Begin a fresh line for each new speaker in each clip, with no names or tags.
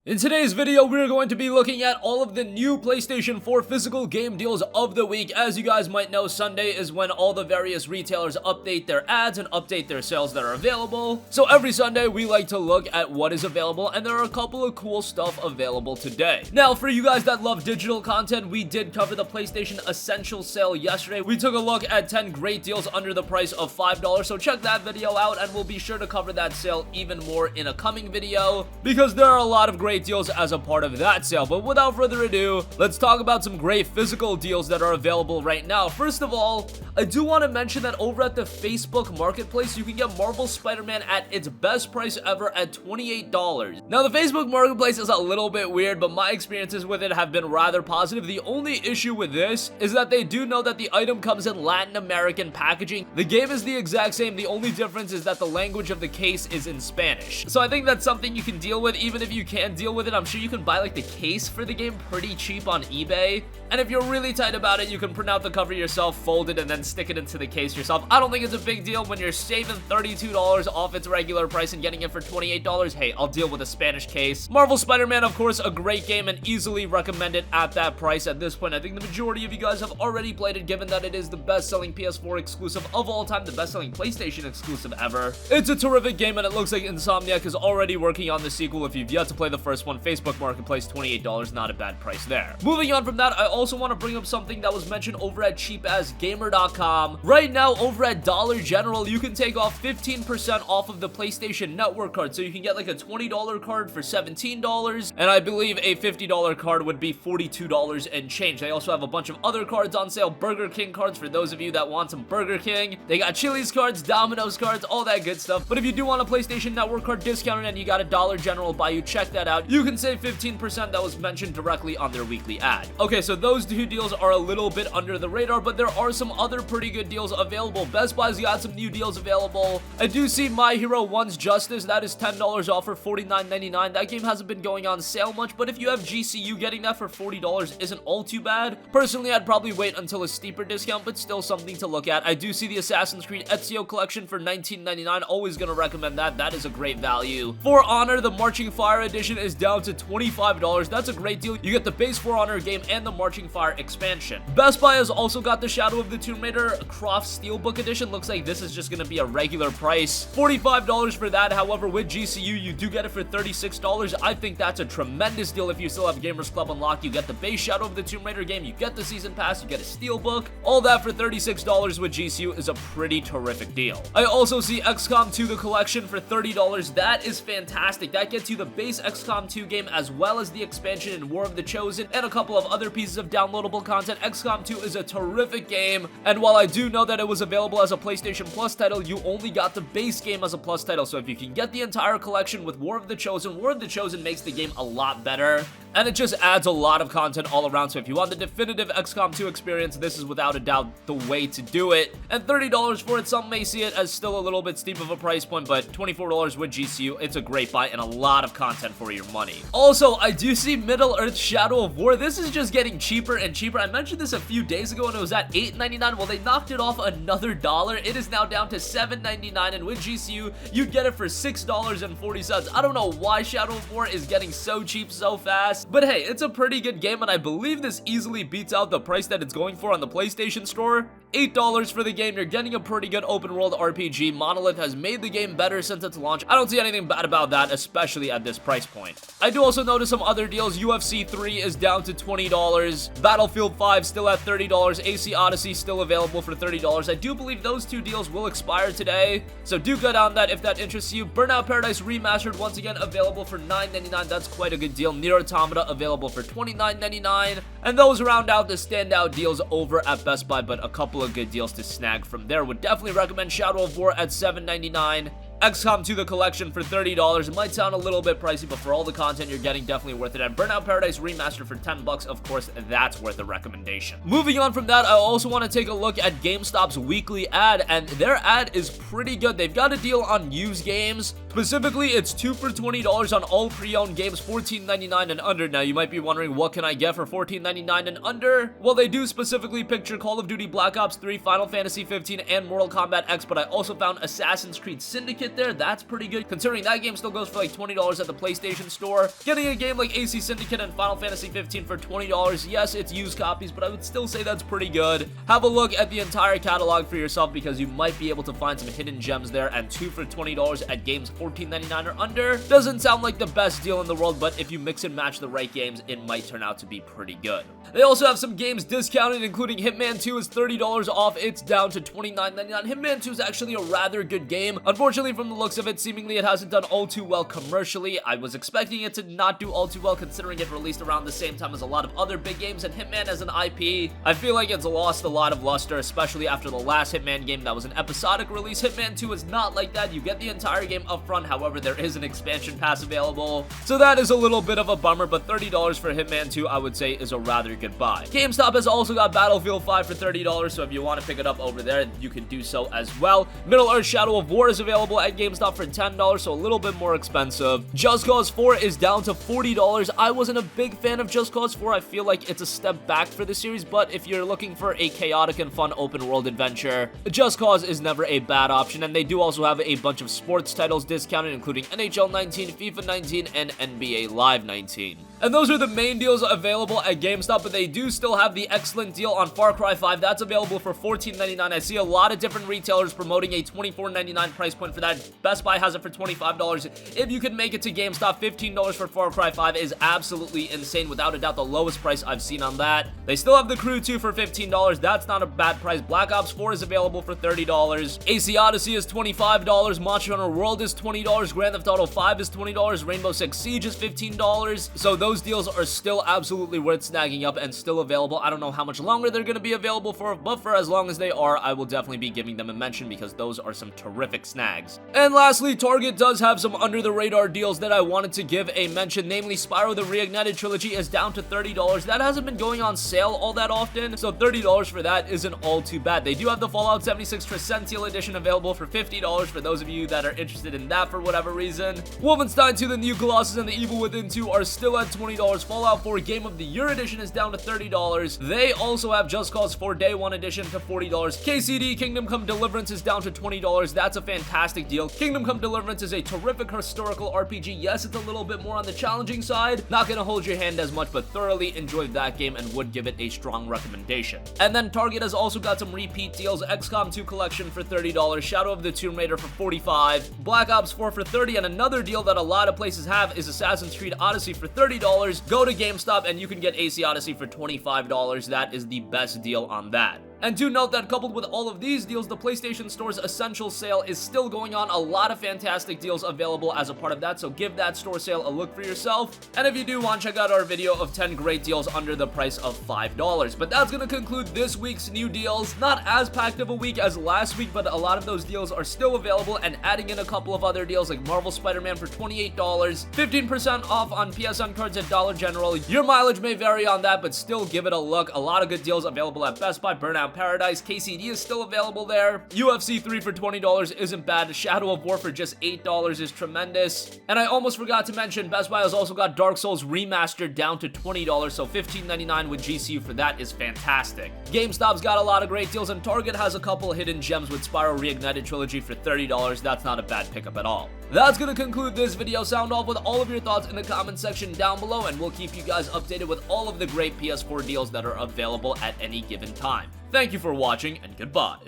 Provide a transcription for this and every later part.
In today's video, we're going to be looking at all of the new PlayStation 4 physical game deals of the week. As you guys might know, Sunday is when all the various retailers update their ads and update their sales that are available. So every Sunday, we like to look at what is available, and there are a couple of cool stuff available today. Now, for you guys that love digital content, we did cover the PlayStation Essentials sale yesterday. We took a look at 10 great deals under the price of $5, so check that video out, and we'll be sure to cover that sale even more in a coming video, because there are a lot of great deals as a part of that sale. But without further ado, let's talk about some great physical deals that are available right now. First of all, I do want to mention that over at the Facebook Marketplace, you can get Marvel Spider-Man at its best price ever at $28. Now, the Facebook Marketplace is a little bit weird, but my experiences with it have been rather positive. The only issue with this is that they do know that the item comes in Latin American packaging. The game is the exact same. The only difference is that the language of the case is in Spanish. So I think that's something you can deal with. Even if you can't deal with it, I'm sure you can buy like the case for the game pretty cheap on eBay. And if you're really tight about it, you can print out the cover yourself, fold it, and then stick it into the case yourself. I don't think it's a big deal when you're saving $32 off its regular price and getting it for $28. Hey, I'll deal with a Spanish case. Marvel Spider-Man, of course, a great game and easily recommended at that price. At this point, I think the majority of you guys have already played it, given that it is the best-selling PS4 exclusive of all time, the best-selling PlayStation exclusive ever. It's a terrific game, and it looks like Insomniac is already working on the sequel. If you've yet to play the first one, Facebook Marketplace, $28, not a bad price there. Moving on from that, I also want to bring up something that was mentioned over at cheapassgamer.com. Right now, over at Dollar General, you can take off 15% off of the PlayStation Network card. So you can get like a $20 card for $17, and I believe a $50 card would be $42 and change. They also have a bunch of other cards on sale. Burger King cards for those of you that want some Burger King. They got Chili's cards, Domino's cards, all that good stuff. But if you do want a PlayStation Network card discounted and you got a Dollar General buy, you check that out. You can save 15% that was mentioned directly on their weekly ad. Okay, so those two deals are a little bit under the radar, but there are some other pretty good deals available. Best Buy's got some new deals available. I do see My Hero 1's Justice. That is $10 off for $49.99. That game hasn't been going on sale much, but if you have GCU, getting that for $40 isn't all too bad. Personally, I'd probably wait until a steeper discount, but still something to look at. I do see the Assassin's Creed Ezio collection for $19.99. Always gonna recommend that. That is a great value. For Honor, the Marching Fire edition is down to $25. That's a great deal. You get the base For Honor game and the Marching Fire expansion. Best Buy has also got the Shadow of the Tomb Raider Croft Steelbook edition. Looks like this is just gonna be a regular price. $45 for that. However, with GCU, you do get it for $36. I think that's a tremendous deal if you still have Gamers Club unlocked. You get the base Shadow of the Tomb Raider game, you get the season pass, you get a Steelbook. All that for $36 with GCU is a pretty terrific deal. I also see XCOM 2 the collection for $30. That is fantastic. That gets you the base XCOM 2 game as well as the expansion in War of the Chosen and a couple of other pieces of downloadable content. XCOM 2 is a terrific game, and while I do know that it was available as a PlayStation Plus title, you only got the base game as a Plus title. So if you can get the entire collection with War of the Chosen makes the game a lot better, and it just adds a lot of content all around. So if you want the definitive XCOM 2 experience, this is without a doubt the way to do it. And $30 for it, some may see it as still a little bit steep of a price point, but $24 with GCU, it's a great buy and a lot of content for your money. Also, I do see Middle-earth Shadow of War. This is just getting cheaper and cheaper. I mentioned this a few days ago and it was at $8.99. Well, they knocked it off another dollar. It is now down to $7.99, and with GCU, you'd get it for $6.40. I don't know why Shadow of War is getting so cheap so fast, but hey, it's a pretty good game, and I believe this easily beats out the price that it's going for on the PlayStation Store. $8 for the game. You're getting a pretty good open world RPG. Monolith has made the game better since its launch. I don't see anything bad about that, especially at this price point. I do also notice some other deals. UFC 3 is down to $20. Battlefield 5 still at $30. AC Odyssey still available for $30. I do believe those two deals will expire today, so do go down that if that interests you. Burnout Paradise Remastered, once again, available for $9.99. That's quite a good deal. Nier Automata available for $29.99. And those round out the standout deals over at Best Buy, but a couple of good deals to snag from there. Would definitely recommend Shadow of War at $7.99. XCOM 2 the collection for $30. It might sound a little bit pricey, but for all the content you're getting, definitely worth it. And Burnout Paradise Remastered for $10, of course, that's worth a recommendation. Moving on from that, I also want to take a look at GameStop's weekly ad, and their ad is pretty good. They've got a deal on used games. Specifically, it's 2 for $20 on all pre-owned games, $14.99 and under. Now, you might be wondering, what can I get for $14.99 and under? Well, they do specifically picture Call of Duty Black Ops 3, Final Fantasy 15, and Mortal Kombat X, but I also found Assassin's Creed Syndicate Syndicate there, that's pretty good, considering that game still goes for like $20 at the PlayStation Store. Getting a game like AC Syndicate and Final Fantasy 15 for $20, yes, it's used copies, but I would still say that's pretty good. Have a look at the entire catalog for yourself because you might be able to find some hidden gems there, and 2 for $20 at games $14.99 or under doesn't sound like the best deal in the world, but if you mix and match the right games, it might turn out to be pretty good. They also have some games discounted, including Hitman 2 is $30 off. It's down to $29.99. Hitman 2 is actually a rather good game. Unfortunately, from the looks of it, seemingly it hasn't done all too well commercially. I was expecting it to not do all too well considering it released around the same time as a lot of other big games, and Hitman as an IP, I feel like it's lost a lot of luster, especially after the last Hitman game that was an episodic release. Hitman 2 is not like that. You get the entire game up front, however, there is an expansion pass available. So that is a little bit of a bummer, but $30 for Hitman 2, I would say, is a rather good buy. GameStop has also got Battlefield 5 for $30, so if you want to pick it up over there, you can do so as well. Middle-earth Shadow of War is available at GameStop for $10, so a little bit more expensive. Just Cause 4 is down to $40. I wasn't a big fan of Just Cause 4. I feel like it's a step back for the series, but if you're looking for a chaotic and fun open-world adventure, Just Cause is never a bad option, and they do also have a bunch of sports titles discounted, including NHL 19, FIFA 19, and NBA Live 19. And those are the main deals available at GameStop, but they do still have the excellent deal on Far Cry 5. That's available for $14.99. I see a lot of different retailers promoting a $24.99 price point for that. Best Buy has it for $25. If you can make it to GameStop, $15 for Far Cry 5 is absolutely insane. Without a doubt, the lowest price I've seen on that. They still have The Crew 2 for $15. That's not a bad price. Black Ops 4 is available for $30. AC Odyssey is $25. Monster Hunter World is $20. Grand Theft Auto 5 is $20. Rainbow Six Siege is $15. So those deals are still absolutely worth snagging up and still available. I don't know how much longer they're going to be available for, but for as long as they are, I will definitely be giving them a mention because those are some terrific snags. And lastly, Target does have some under-the-radar deals that I wanted to give a mention, namely Spyro the Reignited Trilogy is down to $30. That hasn't been going on sale all that often, so $30 for that isn't all too bad. They do have the Fallout 76 Crescential Edition available for $50 for those of you that are interested in that for whatever reason. Wolfenstein 2, The New Colossus, and The Evil Within 2 are still at $20. Fallout 4 Game of the Year Edition is down to $30. They also have Just Cause 4 Day 1 Edition to $40. KCD Kingdom Come Deliverance is down to $20. That's a fantastic deal. Kingdom Come Deliverance is a terrific historical RPG. Yes, it's a little bit more on the challenging side. Not gonna hold your hand as much, but thoroughly enjoyed that game and would give it a strong recommendation. And then Target has also got some repeat deals. XCOM 2 Collection for $30. Shadow of the Tomb Raider for $45. Black Ops 4 for $30. And another deal that a lot of places have is Assassin's Creed Odyssey for $30. Go to GameStop and you can get AC Odyssey for $25. That is the best deal on that. And do note that coupled with all of these deals, the PlayStation Store's Essentials sale is still going on. A lot of fantastic deals available as a part of that, so give that store sale a look for yourself. And if you do want, check out our video of 10 great deals under the price of $5. But that's going to conclude this week's new deals. Not as packed of a week as last week, but a lot of those deals are still available, and adding in a couple of other deals like Marvel Spider-Man for $28, 15% off on PSN cards at Dollar General. Your mileage may vary on that, but still give it a look. A lot of good deals available at Best Buy, Burnout Paradise, KCD is still available there. UFC 3 for $20 isn't bad. Shadow of War for just $8 is tremendous. And I almost forgot to mention, Best Buy has also got Dark Souls Remastered down to $20, so $15.99 with GCU for that is fantastic. GameStop's got a lot of great deals, and Target has a couple hidden gems with Spyro Reignited Trilogy for $30. That's not a bad pickup at all. That's gonna conclude this video. Sound off with all of your thoughts in the comment section down below, and we'll keep you guys updated with all of the great PS4 deals that are available at any given time. Thank you for watching, and goodbye.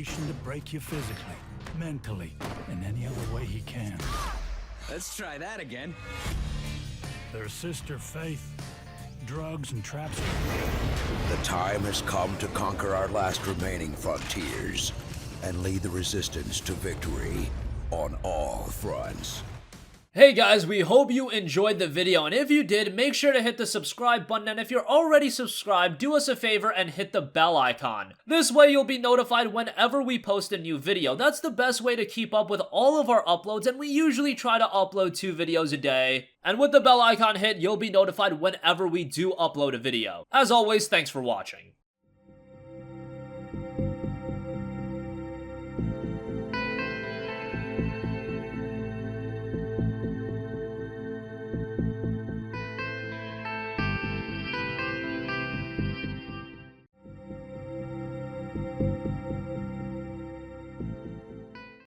To break you physically, mentally, in any other way he can.
Let's try that again.
Their sister Faith, drugs and traps.
The time has come to conquer our last remaining frontiers and lead the resistance to victory on all fronts.
Hey guys, we hope you enjoyed the video, and if you did, make sure to hit the subscribe button, and if you're already subscribed, do us a favor and hit the bell icon. This way you'll be notified whenever we post a new video. That's the best way to keep up with all of our uploads, and we usually try to upload 2 videos a day. And with the bell icon hit, you'll be notified whenever we do upload a video. As always, thanks for watching.